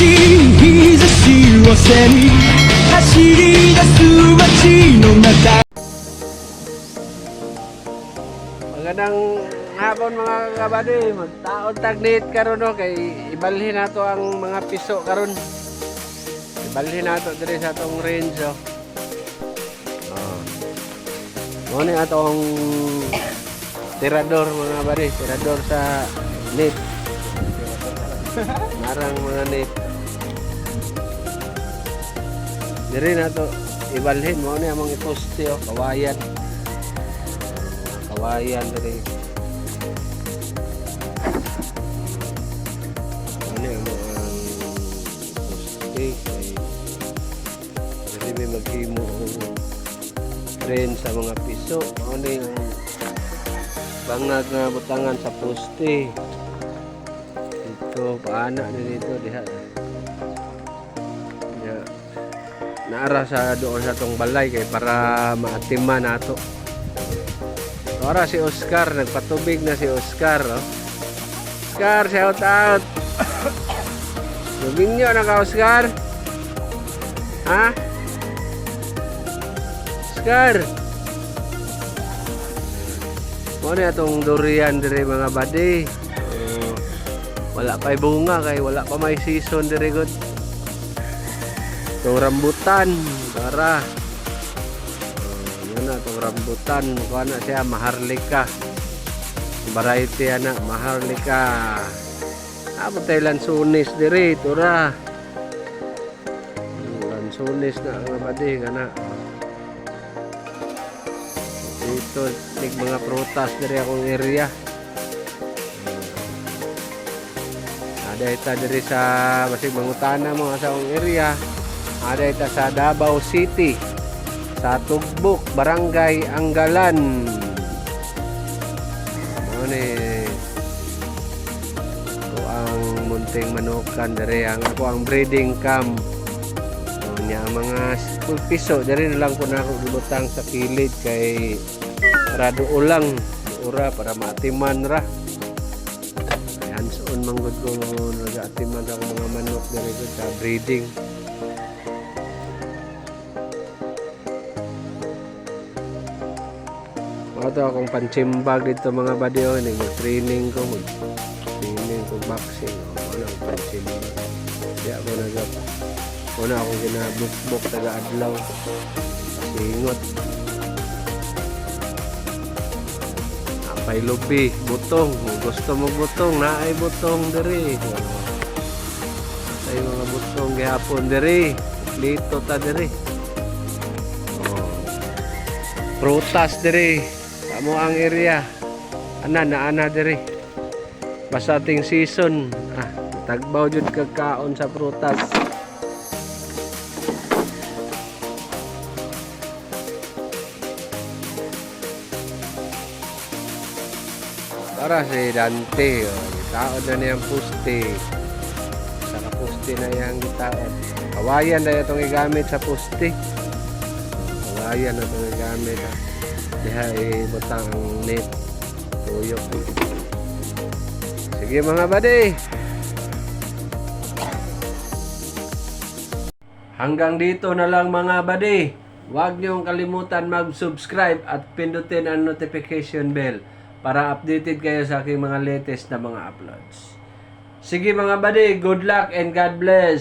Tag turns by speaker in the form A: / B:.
A: 日差しを背に走り出す街の中。
B: Magandang hapon mga kabady, magtaon tagnit karon no kay ibalhin nato ang mga piso karon. Ibalhin nato diri sa atong range oh. Mo ni atong tirador mga kabady, tirador sa net. Marang mga net. Diri nato ibalhin mo ni among iposte oh, kawayan. Kawayan dari ano yung mga poste kasi may maghimo trend sa mga piso ano yung bangag na butangan sa poste dito paana na dito diha ya, naara sa doon sa tong balay kay para maatiman nato. Ora si Oscar, nagpatubig na si Oscar, oh. Oscar, shout out. Luminyo na ka, Oscar. Ha? Oscar. Muna itong durian dire mga badi. Wala pa'y bunga kay wala pa may season dire good. Itong rambutan, para. Na itong rambutan kuha na siya maharlika variety na maharlika abot tayo lansunis diri tura lansunis na nga badi kana dito tig mga prutas diri akong area ada ita diri sa basig mangutana mo sa akong area ada ita sa Davao City sa Tugbok, Barangay Anggalan. Ano ni ako ang munting manukan dari ang ako ang breeding camp. So nya mga piso dari na lang ko na ako gibutang sa kilid kay para ulang ura para maatiman ra. Hands-on manggod ko nag-atiman ako mga manok dari ko sa breeding. Ito akong panchimbag dito mga badyo, mag-training ko, boxing, ano ang panchimbag. Kaya ako una ako ginabukbok taga-adlaw, singot. Apay lupi, butong, gusto mo butong, naay butong diri. Ay mga butong gihapon diri, lito ta diri. Prutas diri. Amo ang area ana diri basta ting season tagbaw jud kagkaon sa prutas para si Dante taon na niyang puste sa puste na yang taon kawayan na itong igamit sa puste kawayan na itong igamit diha ibutang net tuyok. Sige mga buddy, hanggang dito na lang mga buddy. Huwag niyong kalimutan mag-subscribe at pindutin ang notification bell para updated kayo sa aking mga latest na mga uploads. Sige mga buddy, good luck and God bless.